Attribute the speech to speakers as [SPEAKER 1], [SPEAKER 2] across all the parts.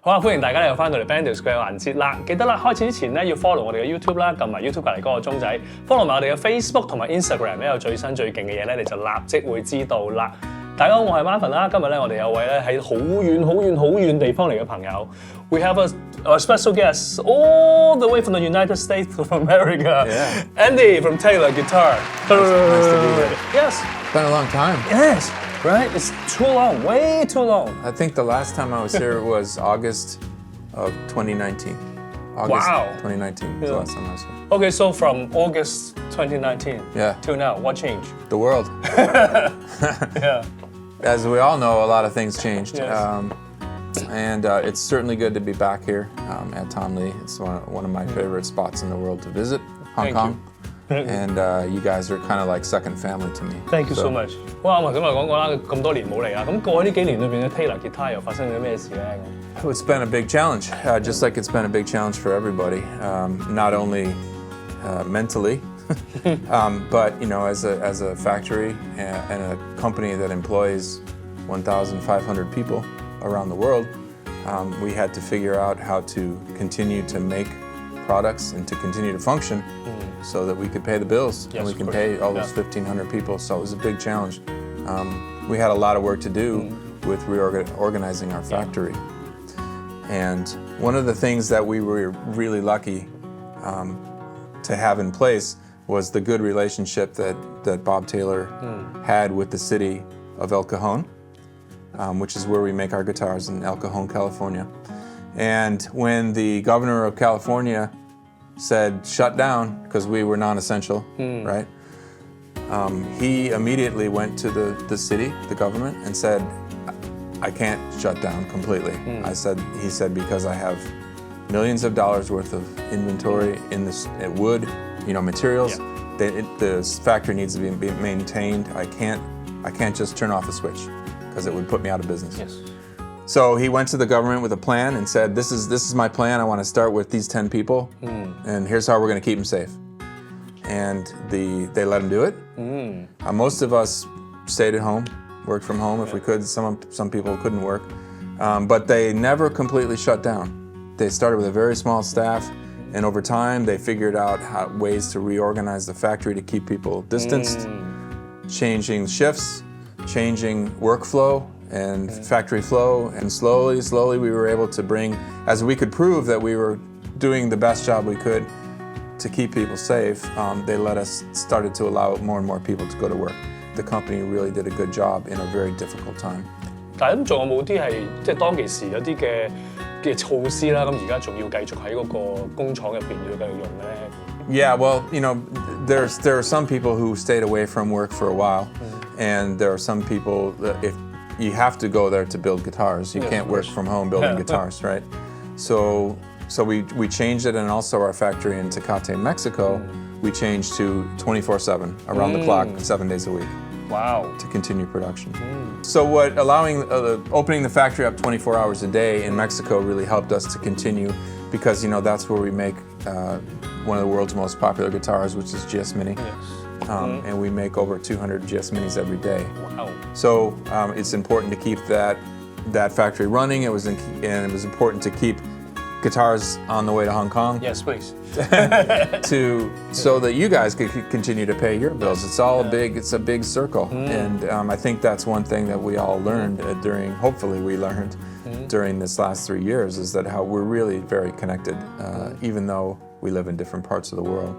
[SPEAKER 1] 好啊！歡迎大家又翻到嚟 Band Square 嘅環節啦。記得啦，開始之前咧要 follow 我哋嘅 YouTube 啦，撳埋 YouTube 隔離嗰個鐘仔 ，follow 埋我哋嘅 Facebook 同埋 Instagram 咧，有最新最勁嘅嘢咧，你就立即會知道啦。大家好，我係 Marvin 啦。今日咧我哋有位咧喺好遠地方嚟嘅朋友。We have a special guest all the way from the United States of America.
[SPEAKER 2] Yeah.
[SPEAKER 1] Andy from Taylor Guitar.
[SPEAKER 2] Nice to be here.
[SPEAKER 1] Yes.
[SPEAKER 2] It's been a long time.
[SPEAKER 1] Yes. Right? It's too long. Way too long.
[SPEAKER 2] I think the last time I was here was August of 2019. August 2019 was the last time I was here.
[SPEAKER 1] Okay, so from August 2019 till now, what changed?
[SPEAKER 2] The world.
[SPEAKER 1] Yeah.
[SPEAKER 2] As we all know, a lot of things changed.
[SPEAKER 1] Yes.
[SPEAKER 2] And it's certainly good to be back here at Tom Lee. It's one of my favorite spots in the world to visit, Hong Kong. And you guys are kind of like second family to me.
[SPEAKER 1] Thank you so much. 哇，我頭先咪講過啦，咁多年冇嚟啦，咁過去呢幾年裏邊咧 Taylor Guitar 又發生咗咩事咧？
[SPEAKER 2] It's been a big challenge, just like it's been a big challenge for everybody, not only mentally, but you know, as a factory and a company that employs 1,500 people around the world, we had to figure out how to continue to make products and to continue to function so that we could pay the bills and we can pay all those 1,500 people. So it was a big challenge. We had a lot of work to do with reorganizing our factory. And one of the things that we were really lucky to have in place was the good relationship that Bob Taylor had with the city of El Cajon, which is where we make our guitars in El Cajon, California. And when the governor of California said shut down because we were non-essential, right? He immediately went to the city, the government, and said, I can't shut down completely. He said, because I have millions of dollars worth of inventory in this wood, you know, materials. The factory needs to be maintained. I can't just turn off a switch because it would put me out of business.
[SPEAKER 1] Yes.
[SPEAKER 2] So he went to the government with a plan and said, this is my plan. I want to start with these 10 people, and here's how we're going to keep them safe. And they let him do it. Most of us stayed at home, worked from home if we could. Some people couldn't work, but they never completely shut down. They started with a very small staff, and over time they figured out ways to reorganize the factory to keep people distanced, changing shifts, changing workflow and factory flow, and slowly we were able to bring, as we could prove that we were doing the best job we could to keep people safe, they let us started to allow more and more people to go to work. The company really did a good job in a very difficult time.
[SPEAKER 1] 但係咁仲有冇啲係即係當其時有啲嘅措施啦？咁而家仲要繼續喺嗰個工廠入邊要繼續用咧？
[SPEAKER 2] Yeah, well, you know, there are some people who stayed away from work for a while, and there are some people that if you have to go there to build guitars, you can't work from home building guitars, right? So we changed it, and also our factory in Tecate, Mexico, we changed to 24/7, around the clock, 7 days a week.
[SPEAKER 1] Wow.
[SPEAKER 2] To continue production. So opening the factory up 24 hours a day in Mexico really helped us to continue, because you know that's where we make one of the world's most popular guitars, which is GS Mini.
[SPEAKER 1] Yes.
[SPEAKER 2] And we make over 200 GS Minis every day.
[SPEAKER 1] Wow.
[SPEAKER 2] So it's important to keep that factory running. It was important to keep guitars on the way to Hong Kong.
[SPEAKER 1] Yes, please.
[SPEAKER 2] So that you guys could continue to pay your bills. It's all it's a big circle, and I think that's one thing that we all learned hopefully we learned during this last 3 years, is that how we're really very connected, even though we live in different parts of the world.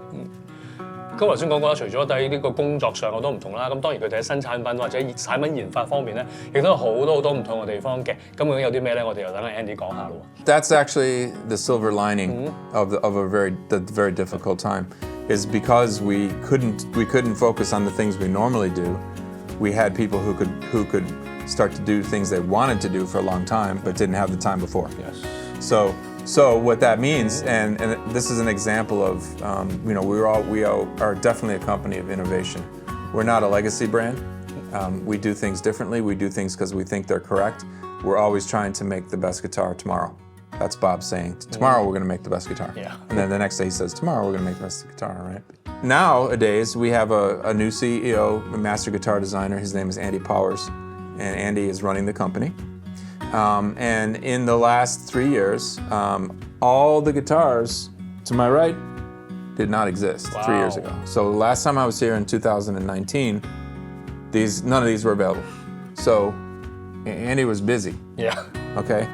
[SPEAKER 1] 咁頭先講過啦，除咗喺呢個工作上我都唔同啦，咁當然佢哋喺新產品或者產品研發方面咧，亦都有好多唔同嘅地方嘅。咁究竟有啲咩咧？我哋又等阿 Andy 講下咯。
[SPEAKER 2] That's actually the silver lining of a very difficult time, is because we couldn't focus on the things we normally do. We had people who could start to do things they wanted to do for a long time but didn't have the time before.
[SPEAKER 1] Yes.
[SPEAKER 2] So what that means, and this is an example of, you know, we are definitely a company of innovation. We're not a legacy brand. We do things differently. We do things because we think they're correct. We're always trying to make the best guitar tomorrow. That's Bob saying, tomorrow we're going to make the best guitar.
[SPEAKER 1] Yeah.
[SPEAKER 2] And then the next day he says, tomorrow we're going to make the best guitar, right? Nowadays, we have a new CEO, a master guitar designer. His name is Andy Powers, and Andy is running the company. And in the last 3 years, all the guitars to my right did not exist 3 years ago. So the last time I was here in 2019, none of these were available. So Andy was busy.
[SPEAKER 1] Yeah.
[SPEAKER 2] Okay.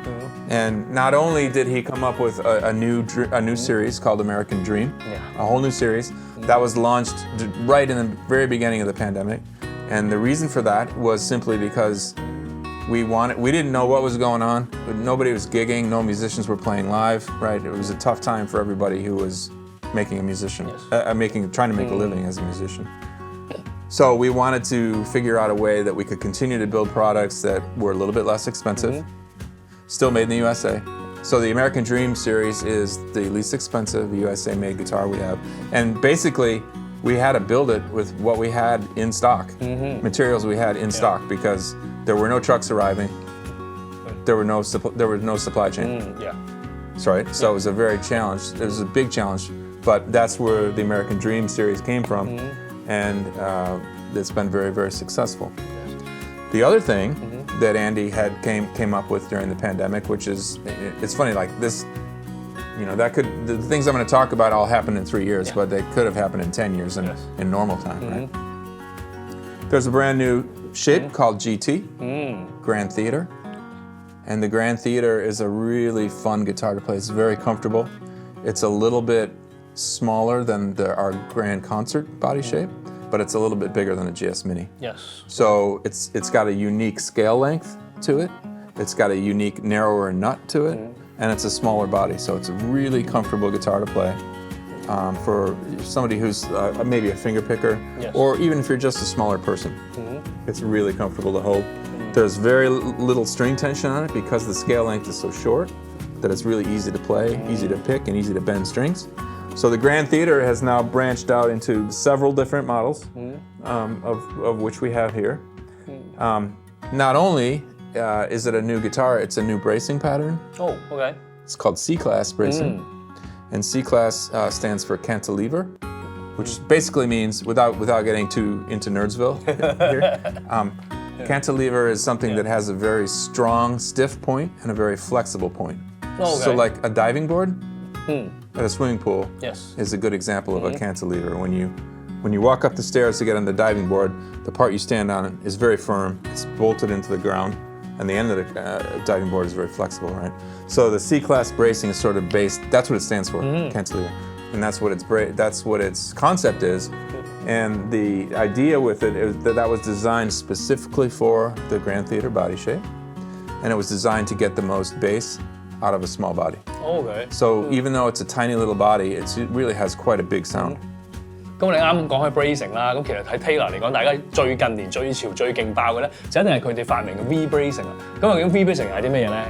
[SPEAKER 2] And not only did he come up with a new series called American Dream, a whole new series that was launched right in the very beginning of the pandemic. And the reason for that was simply because we didn't know what was going on. Nobody was gigging, no musicians were playing live, right? It was a tough time for everybody who was making a musician, trying to make a living as a musician. So we wanted to figure out a way that we could continue to build products that were a little bit less expensive, still made in the USA. So the American Dream series is the least expensive USA-made guitar we have. And basically, we had to build it with what we had in stock, materials we had in stock, because there were no trucks arriving. There was no supply chain. Sorry. So it was a very challenge. It was a big challenge, but that's where the American Dream series came from, and it's been very, very successful. The other thing that Andy came up with during the pandemic, which is, it's funny, like this, the things I'm going to talk about all happened in 3 years, but they could have happened in 10 years in normal time, right? There's a brand new shape called GT, Grand Theater. And the Grand Theater is a really fun guitar to play. It's very comfortable. It's a little bit smaller than our Grand Concert body shape, but it's a little bit bigger than a GS Mini.
[SPEAKER 1] Yes.
[SPEAKER 2] So it's got a unique scale length to it. It's got a unique narrower nut to it, and it's a smaller body. So it's a really comfortable guitar to play for somebody who's maybe a finger picker, or even if you're just a smaller person. It's really comfortable to hold. There's very little string tension on it because the scale length is so short that it's really easy to play, easy to pick, and easy to bend strings. So the Grand Theater has now branched out into several different models, of which we have here. Not only is it a new guitar, it's a new bracing pattern.
[SPEAKER 1] Oh, okay.
[SPEAKER 2] It's called C-Class bracing. And C-Class stands for cantilever, which basically means, without getting too into Nerdsville here, cantilever is something that has a very strong, stiff point and a very flexible point. So like a diving board at a swimming pool is a good example of a cantilever. When you walk up the stairs to get on the diving board, the part you stand on is very firm. It's bolted into the ground, and the end of the diving board is very flexible, right? So the C-Class bracing is sort of based. That's what it stands for, cantilever, and that's what its concept is. And the idea with it is that was designed specifically for the Grand Theater body shape, and it was designed to get the most bass out of a small body.
[SPEAKER 1] Okay.
[SPEAKER 2] So even though it's a tiny little body, it really has quite a big sound.
[SPEAKER 1] 咁我哋啱講開 bracing 啦，咁其實喺 Taylor 嚟講，大家最近年最潮最勁爆嘅咧，就一定係佢哋發明嘅 V bracing 啦。咁究竟 V bracing 係啲咩嘢咧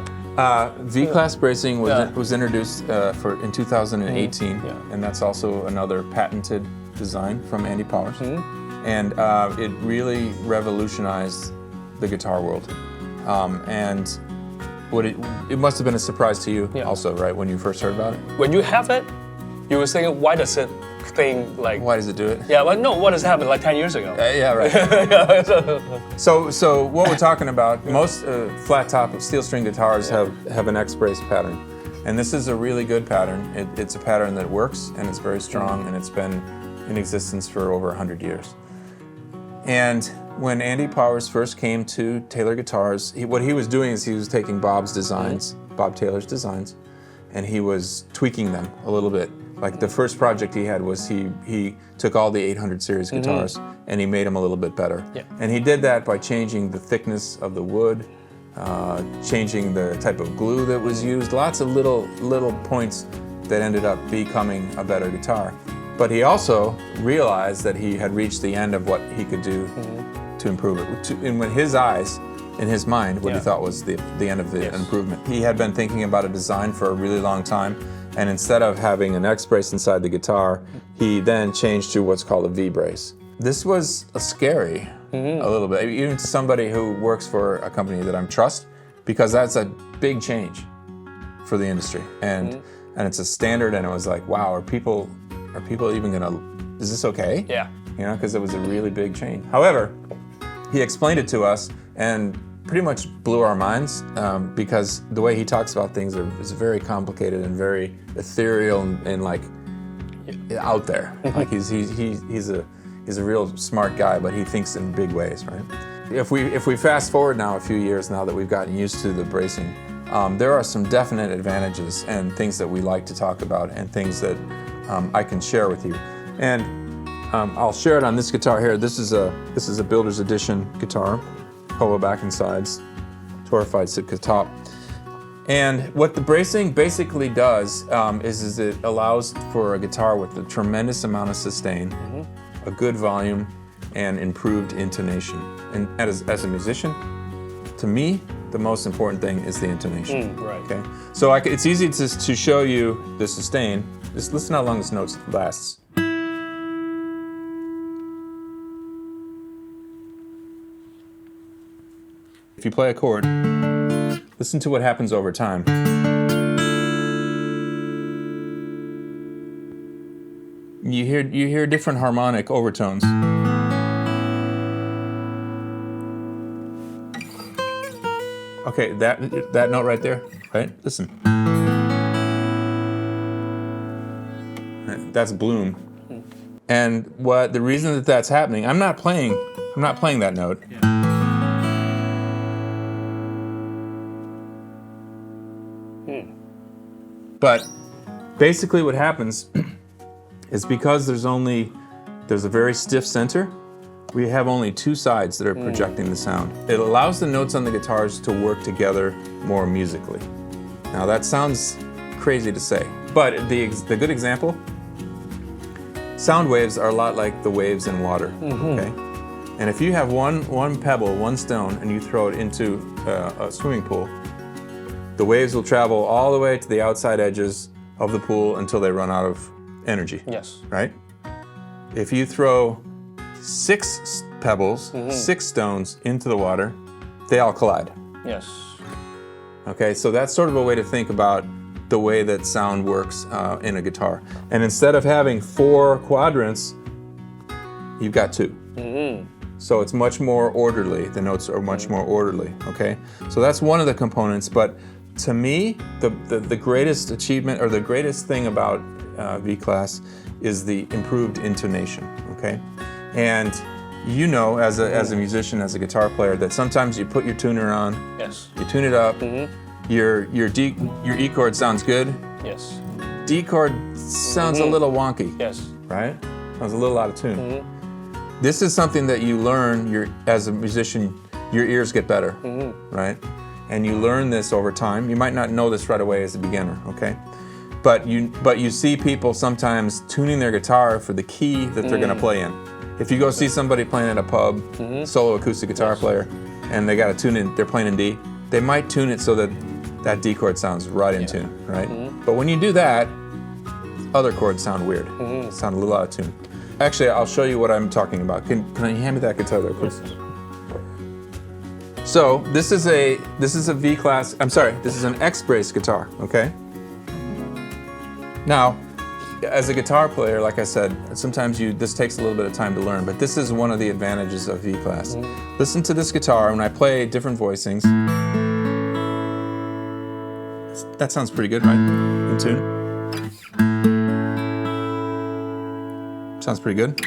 [SPEAKER 2] ？V-Class bracing was introduced in 2018, and that's also another patented design from Andy Powers. And it really revolutionized the guitar world. And it must have been a surprise to you also, right, when you first heard about it?
[SPEAKER 1] When you have it, you were thinking, why does it like...
[SPEAKER 2] Why does it do it?
[SPEAKER 1] Yeah, but no, what has happened like 10 years ago?
[SPEAKER 2] Yeah, right. So what we're talking about, most flat top steel string guitars have an X-brace pattern. And this is a really good pattern. It's a pattern that works, and it's very strong, and it's been in existence for over 100 years. And when Andy Powers first came to Taylor Guitars, what he was doing is he was taking Bob Taylor's designs, and he was tweaking them a little bit. Like the first project he had was he took all the 800 series guitars and he made them a little bit better. And he did that by changing the thickness of the wood, changing the type of glue that was used, lots of little points that ended up becoming a better guitar. But he also realized that he had reached the end of what he could do to improve it. And when his eyes, in his mind, what he thought was the end of the improvement. He had been thinking about a design for a really long time, and instead of having an X-brace inside the guitar, he then changed to what's called a V-brace. This was scary, a little bit, even to somebody who works for a company that I trust, because that's a big change for the industry. And it's a standard, and it was like, wow, are people even gonna, is this okay?
[SPEAKER 1] Yeah.
[SPEAKER 2] You know, because it was a really big change. However, he explained it to us, and pretty much blew our minds because the way he talks about things is very complicated and very ethereal and like out there. Like he's a real smart guy, but he thinks in big ways, right? If we fast forward now a few years now that we've gotten used to the bracing, there are some definite advantages and things that we like to talk about and things that I can share with you. And I'll share it on this guitar here. This is a Builder's Edition guitar, polo back and sides, torrefied Sitka top. And what the bracing basically does is it allows for a guitar with a tremendous amount of sustain, a good volume, and improved intonation. And as a musician, to me, the most important thing is the intonation.
[SPEAKER 1] Right.
[SPEAKER 2] Okay. So it's easy to show you the sustain. Just listen how long this note lasts. If you play a chord, listen to what happens over time. You hear different harmonic overtones. Okay, that note right there, right? Listen. That's bloom. And the reason that that's happening, I'm not playing that note. But basically what happens is because there's a very stiff center, we have only two sides that are projecting the sound. It allows the notes on the guitars to work together more musically. Now that sounds crazy to say, but the good example, sound waves are a lot like the waves in water, okay? And if you have one pebble, one stone, and you throw it into a swimming pool, the waves will travel all the way to the outside edges of the pool until they run out of energy.
[SPEAKER 1] Yes.
[SPEAKER 2] Right? If you throw 6 pebbles, 6 stones into the water, they all collide.
[SPEAKER 1] Yes.
[SPEAKER 2] Okay, so that's sort of a way to think about the way that sound works in a guitar. And instead of having 4 quadrants, you've got 2. So it's much more orderly. The notes are much more orderly, okay? So that's one of the components, but to me, the greatest achievement or the greatest thing about V-Class is the improved intonation, okay? And you know, as a musician, as a guitar player, that sometimes you put your tuner on,
[SPEAKER 1] Yes.
[SPEAKER 2] you tune it up, your E chord sounds good,
[SPEAKER 1] Yes.
[SPEAKER 2] D chord sounds a little wonky,
[SPEAKER 1] Yes.
[SPEAKER 2] right? Sounds a little out of tune. This is something that you learn as a musician, your ears get better, right? And you learn this over time. You might not know this right away as a beginner, okay? But you see people sometimes tuning their guitar for the key that they're gonna play in. If you go see somebody playing at a pub, solo acoustic guitar player, and they got to tune in, they're playing in D, they might tune it so that that D chord sounds right in tune, right? But when you do that, other chords sound weird, sound a little out of tune. Actually, I'll show you what I'm talking about. Can you hand me that guitar there, please? So this is a V-Class, this is an X-Brace guitar, okay? Now, as a guitar player, like I said, sometimes this takes a little bit of time to learn, but this is one of the advantages of V-Class. Listen to this guitar when I play different voicings. That sounds pretty good, right? In tune. Sounds pretty good.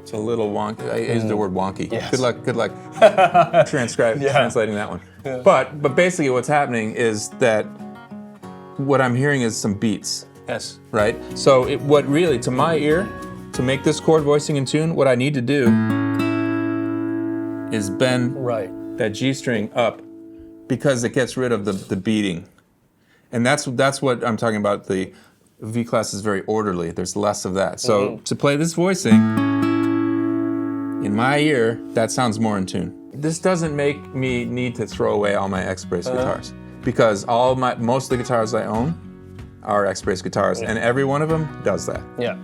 [SPEAKER 2] It's a little wonky. I used the word wonky.
[SPEAKER 1] Yes.
[SPEAKER 2] Good luck translating that one.
[SPEAKER 1] Yeah.
[SPEAKER 2] But basically what's happening is that what I'm hearing is some beats,
[SPEAKER 1] Yes.
[SPEAKER 2] right? So what really, to my ear, to make this chord voicing in tune, what I need to do is bend
[SPEAKER 1] Right.
[SPEAKER 2] that G string up because it gets rid of the beating. And that's what I'm talking about. The V-Class is very orderly. There's less of that. So to play this voicing, in my ear, that sounds more in tune. This doesn't make me need to throw away all my X-Brace guitars because most of the guitars I own are X-Brace guitars, and every one of them does that.
[SPEAKER 1] Yeah.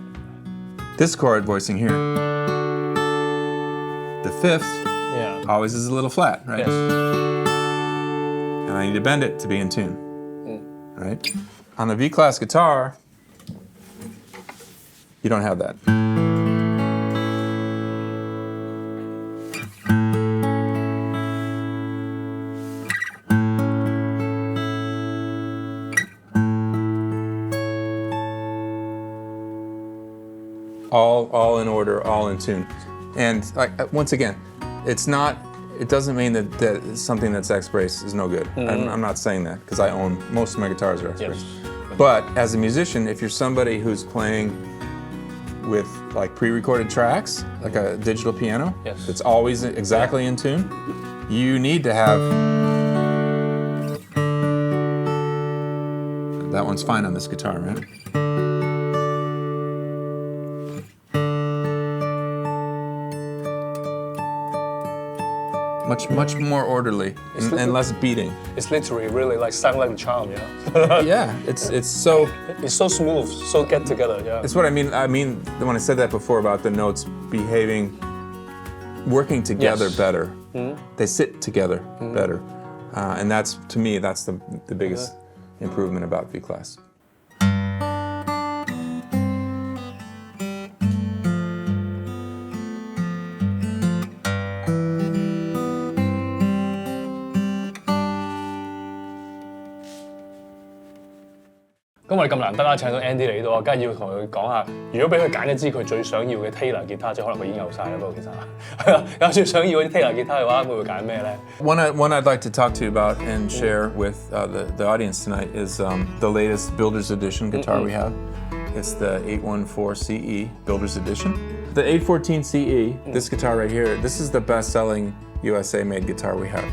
[SPEAKER 2] This chord voicing here, the 5th
[SPEAKER 1] Yeah.
[SPEAKER 2] always is a little flat, right?
[SPEAKER 1] Yes.
[SPEAKER 2] And I need to bend it to be in tune, right? On the V-Class guitar, you don't have that. all in order, all in tune. And once again, it doesn't mean that something that's X-Brace is no good. I'm not saying that, because I own, most of my guitars are X-Brace.
[SPEAKER 1] Yes.
[SPEAKER 2] But as a musician, if you're somebody who's playing with like pre-recorded tracks, like a digital piano,
[SPEAKER 1] Yes.
[SPEAKER 2] that's always exactly in tune, you need to have... That one's fine on this guitar, right? Much more orderly and less beating.
[SPEAKER 1] It's literally really like sound like a charm, you know?
[SPEAKER 2] Yeah, it's so...
[SPEAKER 1] It's so smooth, so get together, yeah.
[SPEAKER 2] It's what I mean. I mean, when I said that before about the notes behaving, working together
[SPEAKER 1] Yes.
[SPEAKER 2] better. They sit together better. And that's, to me, that's the biggest improvement about V-Class.
[SPEAKER 1] 咁我哋咁難得啦，請到 Andy 嚟到啊，梗係要同佢講下，如果俾佢揀一支佢最想要嘅 Taylor 吉他，即係可能佢已經有晒啦，不過其實係啦，有最想要嗰啲 Taylor 吉他嘅話，會揀咩咧
[SPEAKER 2] One I'd like to talk to you about and share with the audience tonight is the latest Builder's Edition guitar we have. It's the 814 CE Builder's Edition. The 814 CE, this guitar right here, this is the best-selling USA-made guitar we have.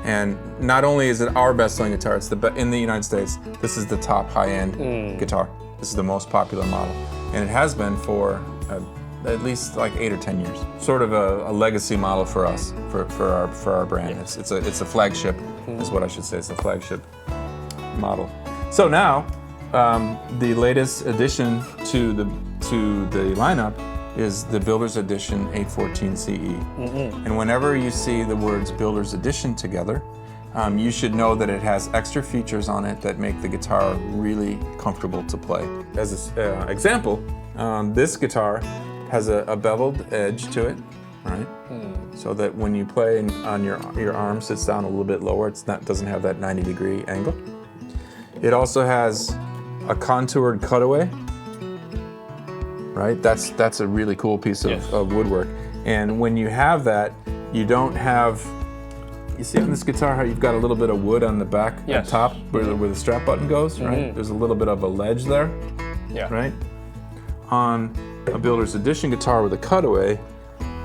[SPEAKER 2] And not only is it our best-selling guitar, it's in the United States, this is the top high-end guitar. This is the most popular model. And it has been for at least like 8 or 10 years. Sort of a legacy model for us, for our brand. It's a flagship, is what I should say. It's a flagship model. So now, the latest addition to the lineup is the Builder's Edition 814 CE. And whenever you see the words Builder's Edition together, you should know that it has extra features on it that make the guitar really comfortable to play. As an example, this guitar has a beveled edge to it, right? So that when you play on your arm sits down a little bit lower, doesn't have that 90-degree angle. It also has a contoured cutaway. Right, that's a really cool piece of woodwork. And when you have that, you don't have. You see on this guitar how you've got a little bit of wood on the back, on top, where the strap button goes. Right, there's a little bit of a ledge there.
[SPEAKER 1] Yeah.
[SPEAKER 2] Right. On a Builder's Edition guitar with a cutaway,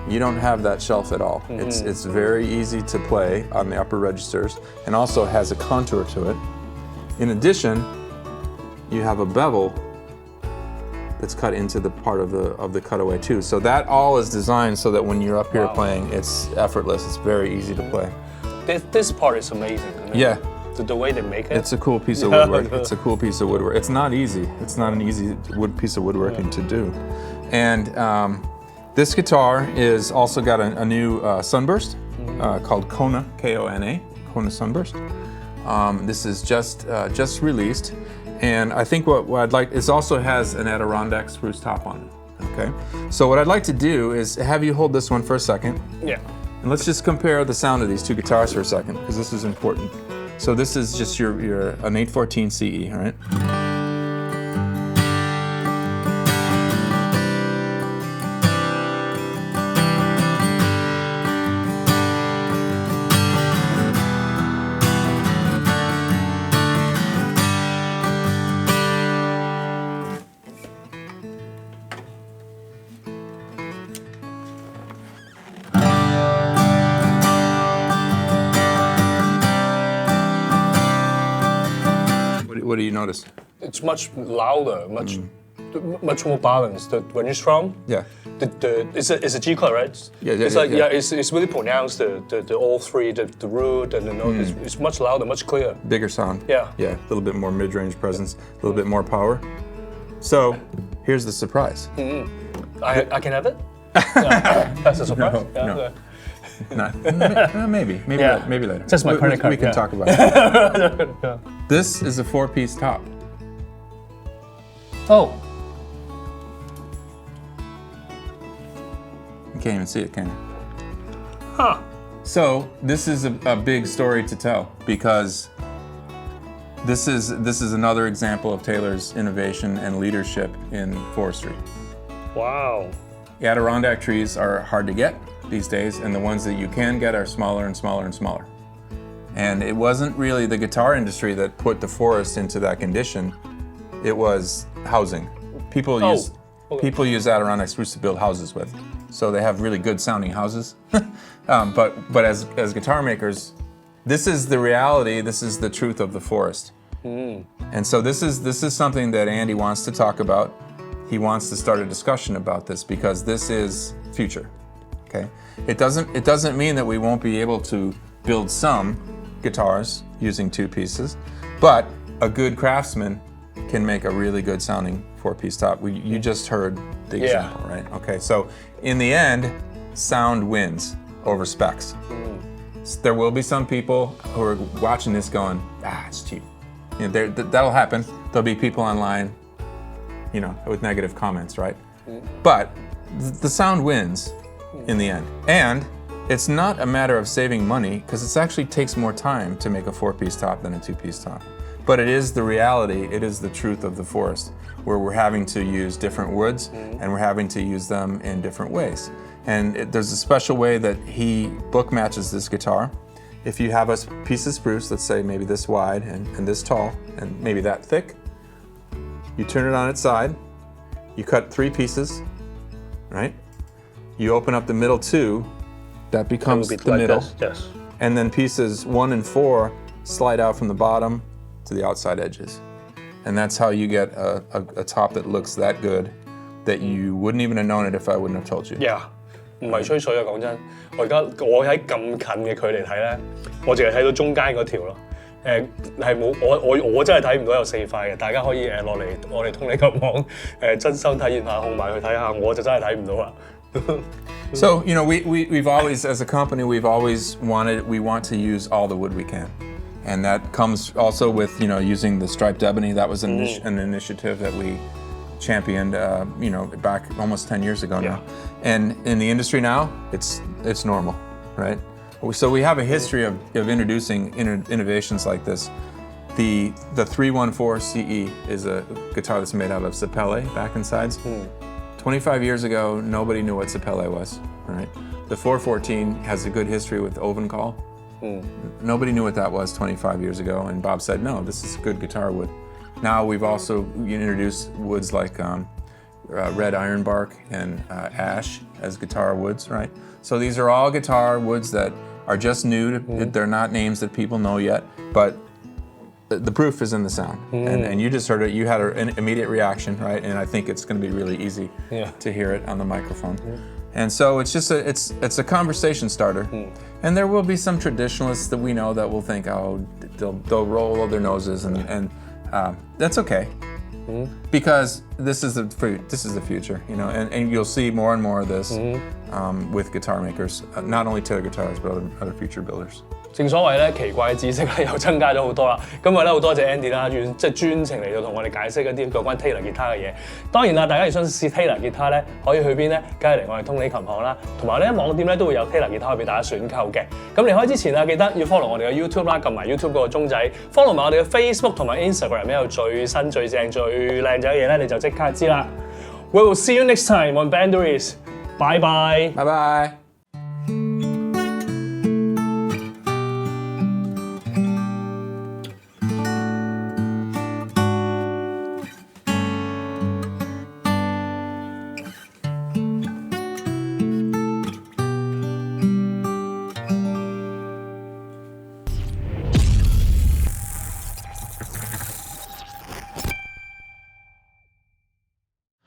[SPEAKER 2] you don't have that shelf at all. It's very easy to play on the upper registers, and also has a contour to it. In addition, you have a bevel that's cut into the part of the cutaway too. So that all is designed so that when you're up here playing, it's effortless. It's very easy to play.
[SPEAKER 1] This part is amazing. I mean,
[SPEAKER 2] yeah.
[SPEAKER 1] The way they make it.
[SPEAKER 2] It's a cool piece of woodwork. It's a cool piece of woodwork. It's not easy. It's not an easy piece of woodworking to do. And this guitar is also got a new Sunburst called Kona, K-O-N-A, Kona Sunburst. This is just released. And I think what I'd like is also has an Adirondack spruce top on it. Okay. So what I'd like to do is have you hold this one for a second.
[SPEAKER 1] Yeah.
[SPEAKER 2] And let's just compare the sound of these two guitars for a second, because this is important. So this is just an 814 CE, all right? What do you notice?
[SPEAKER 1] It's much louder, much more balanced. When you strum,
[SPEAKER 2] Yeah.
[SPEAKER 1] It's a G chord, right?
[SPEAKER 2] Yeah,
[SPEAKER 1] It's like it's really pronounced. The all three, the root and the note. It's much louder, much clearer.
[SPEAKER 2] Bigger sound.
[SPEAKER 1] Yeah.
[SPEAKER 2] Yeah, a little bit more mid-range presence, a little bit more power. So here's the surprise.
[SPEAKER 1] I can have it. Yeah. That's a surprise.
[SPEAKER 2] No,
[SPEAKER 1] yeah.
[SPEAKER 2] no.
[SPEAKER 1] Okay.
[SPEAKER 2] Maybe
[SPEAKER 1] Yeah.
[SPEAKER 2] maybe later.
[SPEAKER 1] Just my credit card,
[SPEAKER 2] We can
[SPEAKER 1] yeah.
[SPEAKER 2] talk about it.
[SPEAKER 1] Yeah.
[SPEAKER 2] This is a 4-piece top.
[SPEAKER 1] Oh.
[SPEAKER 2] You can't even see it, can you?
[SPEAKER 1] Huh.
[SPEAKER 2] So this is a big story to tell, because this is another example of Taylor's innovation and leadership in forestry.
[SPEAKER 1] Wow.
[SPEAKER 2] The Adirondack trees are hard to get these days, and the ones that you can get are smaller and smaller and smaller. And it wasn't really the guitar industry that put the forest into that condition. It was housing. People use Adirondack spruce to build houses with, so they have really good sounding houses. But as guitar makers, this is the reality. This is the truth of the forest. And so this is something that Andy wants to talk about. He wants to start a discussion about this because this is future. Okay, it doesn't mean that we won't be able to build some guitars using 2 pieces, but a good craftsman can make a really good sounding 4-piece top. You just heard the example, right? Okay, so in the end, sound wins over specs. There will be some people who are watching this going, it's cheap. You know, that'll happen. There'll be people online, you know, with negative comments, right? But the sound wins in the end. And it's not a matter of saving money, because it actually takes more time to make a 4-piece top than a 2-piece top. But it is the reality, it is the truth of the forest, where we're having to use different woods and we're having to use them in different ways. And there's a special way that he book matches this guitar. If you have a piece of spruce, let's say maybe this wide and this tall and maybe that thick, you turn it on its side, you cut 3 pieces, right? You open up the middle 2, that becomes the middle.
[SPEAKER 1] Yes.
[SPEAKER 2] And then pieces 1 and 4 slide out from the bottom to the outside edges. And that's how you get a top that looks that good that you wouldn't even have known it if I wouldn't have told you.
[SPEAKER 1] Yeah. 唔係吹水啊！講真，我喺咁近嘅距離睇咧，我淨係睇到中間嗰條咯。係冇我真係睇唔到有4塊嘅，大家可以落嚟我哋通利琴行真心體驗下，控埋去睇下，我就真係睇唔到啦。
[SPEAKER 2] So, you know, we've always, as a company, we want to use all the wood we can. And that comes also with, you know, using the striped ebony. That was an initiative that we championed, you know, back almost 10 years ago now. And in the industry now, it's normal, right? So we have a history of introducing innovations like this. The 314 CE is a guitar that's made out of sapele back and sides. 25 years ago, nobody knew what sapele was, right? The 414 has a good history with Ovencall. Nobody knew what that was 25 years ago, and Bob said, no, this is good guitar wood. Now we've also introduced woods like red ironbark and ash as guitar woods, right? So these are all guitar woods that are just new. They're not names that people know yet, but the proof is in the sound. And you just heard it. You had an immediate reaction, right? And I think it's going to be really easy to hear it on the microphone. And so it's just it's a conversation starter. And there will be some traditionalists that we know that will think, oh, they'll roll their noses, and that's okay. Because this is the future, you know, and you'll see more and more of this with guitar makers, not only Taylor Guitars, but other future builders.
[SPEAKER 1] 正所謂咧，奇怪嘅知識咧又增加咗好多啦。今日咧好多謝 Andy 啦，即係專程嚟到同我哋解釋一啲有關 Taylor 吉他嘅嘢。當然啦，大家如果想試 Taylor 吉他咧，可以去邊咧？梗係嚟我哋通利琴行啦，同埋咧網店咧都會有 Taylor 吉他俾大家選購嘅。咁離開之前啊，記得要 follow 我哋嘅 YouTube 啦，撳埋 YouTube 嗰個鐘仔 ，follow 埋我哋嘅 Facebook 同埋 Instagram 咧，有最新最正最靚仔嘅嘢咧，你就即刻知啦。We will see you next time on Banderies. Bye bye.
[SPEAKER 2] Bye bye.